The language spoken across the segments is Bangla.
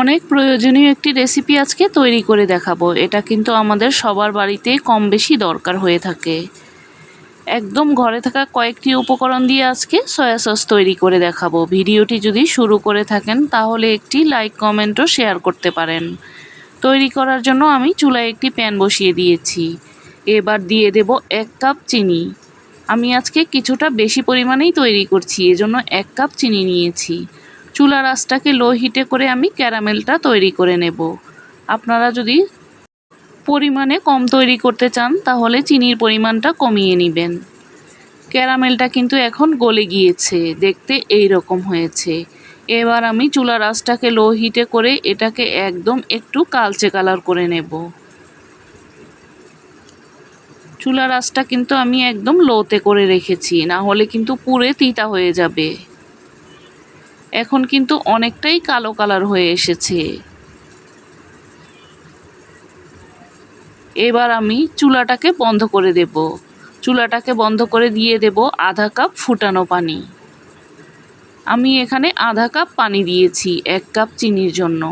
অনেক প্রয়োজনীয় একটি রেসিপি আজকে তৈরি করে দেখাবো। এটা কিন্তু আমাদের সবার বাড়িতেই কম বেশি দরকার হয়ে থাকে। একদম ঘরে থাকা কয়েকটি উপকরণ দিয়ে আজকে সয়া সস তৈরি করে দেখাবো। ভিডিওটি যদি শুরু করে থাকেন তাহলে একটি লাইক কমেন্ট ও শেয়ার করতে পারেন। তৈরি করার জন্য আমি চুলায় একটি প্যান বসিয়ে দিয়েছি। এবার দিয়ে দেব 1 কাপ চিনি। আমি আজকে কিছুটা বেশি পরিমাণেই তৈরি করছি, এজন্য 1 কাপ চিনি নিয়েছি। চুলার আঁচটাকে লো হিটে করে আমি ক্যারামেলটা তৈরি করে নেব। আপনারা যদি পরিমাণে কম তৈরি করতে চান তাহলে চিনির পরিমাণটা কমিয়ে নেবেন। ক্যারামেলটা কিন্তু এখন গলে গিয়েছে, দেখতে এই রকম হয়েছে। এবার আমি চুলার আঁচটাকে লো হিটে করে এটাকে একদম একটু কালচে কালার করে নেব। চুলার আঁচটা কিন্তু আমি একদম লোতে করে রেখেছি, না হলে কিন্তু পুড়ে তিতা হয়ে যাবে। এখন কিন্তু অনেকটাই কালো কালার হয়ে এসেছে। এবার আমি চুলাটাকে বন্ধ করে দেব। চুলাটাকে বন্ধ করে দিয়ে দেব আধা কাপ ফুটানো পানি। আমি এখানে আধা কাপ পানি দিয়েছি 1 কাপ চিনির জন্য।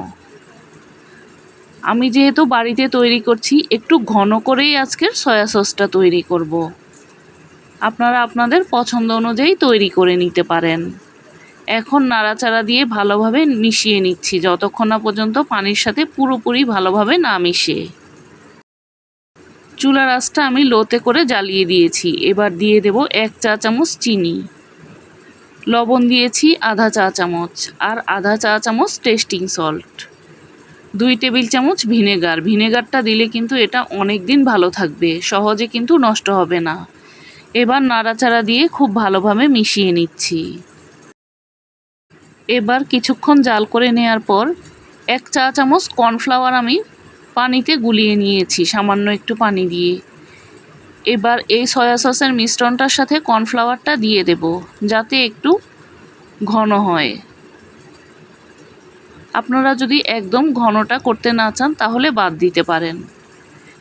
আমি যেহেতু বাড়িতে তৈরি করছি, একটু ঘন করেই আজকের সয়া সসটা তৈরি করব। আপনারা আপনাদের পছন্দ অনুযায়ী তৈরি করে নিতে পারেন। এখন নাড়াচাড়া দিয়ে ভালোভাবে মিশিয়ে নিচ্ছি যতক্ষণ না পর্যন্ত পানির সাথে পুরোপুরি ভালোভাবে না মিশে। চুলার আঁচটা আমি লোতে করে জ্বালিয়ে দিয়েছি। এবার দিয়ে দেব 1 চা চামচ চিনি। লবণ দিয়েছি আধা চা চামচ, আর আধা চা চামচ টেস্টিং সল্ট। 2 টেবিল চামচ ভিনেগার। ভিনেগারটা দিলে কিন্তু এটা অনেক দিন ভালো থাকবে, সহজে কিন্তু নষ্ট হবে না। এবার নাড়াচাড়া দিয়ে খুব ভালোভাবে মিশিয়ে নিচ্ছি। এবার কিছুক্ষণ জাল করে নেওয়ার পর 1 চা চামচ কর্নফ্লাওয়ার আমি পানিতে গুলিয়ে নিয়েছি, সামান্য একটু পানি দিয়ে। এবার এই সয়া সসের মিশ্রণটার সাথে কর্নফ্লাওয়ারটা দিয়ে দেব, যাতে একটু ঘন হয়। আপনারা যদি একদম ঘনটা করতে না চান তাহলে বাদ দিতে পারেন।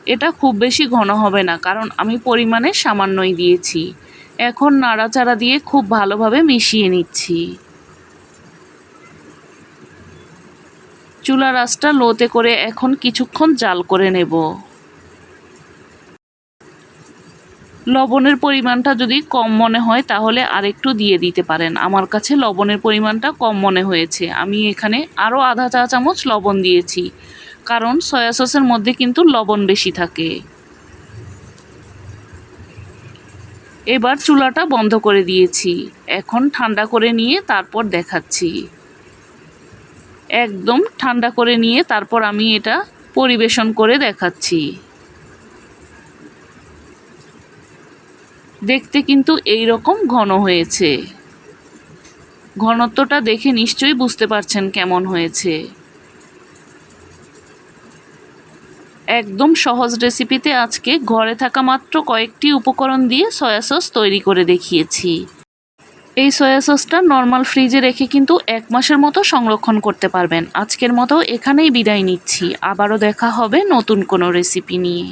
এটা খুব বেশি ঘন হবে না, কারণ আমি পরিমাণে সামান্যই দিয়েছি। এখন নাড়াচাড়া দিয়ে খুব ভালোভাবে মিশিয়ে নিচ্ছি। চুলার আঁচটা লোতে করে এখন কিছুক্ষণ জাল করে নেব। লবণের পরিমাণটা যদি কম মনে হয় তাহলে আরেকটু দিয়ে দিতে পারেন। আমার কাছে লবণের পরিমাণটা কম মনে হয়েছে, আমি এখানে আরও আধা চা চামচ লবণ দিয়েছি, কারণ সয়া সসের মধ্যে কিন্তু লবণ বেশি থাকে। এবার চুলাটা বন্ধ করে দিয়েছি। এখন ঠান্ডা করে নিয়ে তারপর দেখাচ্ছি। একদম ঠান্ডা করে নিয়ে তারপর আমি এটা পরিবেশন করে দেখাচ্ছি। দেখতে কিন্তু এই রকম ঘন হয়েছে। ঘনত্বটা দেখে নিশ্চয়ই বুঝতে পারছেন কেমন হয়েছে। একদম সহজ রেসিপিতে আজকে ঘরে থাকা মাত্র কয়েকটি উপকরণ দিয়ে সয়া সস তৈরি করে দেখিয়েছি। এই সয়া সসটা নর্মাল ফ্রিজে রেখে কিন্তু 1 মাসের মতো সংরক্ষণ করতে পারবেন। আজকের মতো এখানেই বিদায় নিচ্ছি। আবারও দেখা হবে নতুন কোনো রেসিপি নিয়ে।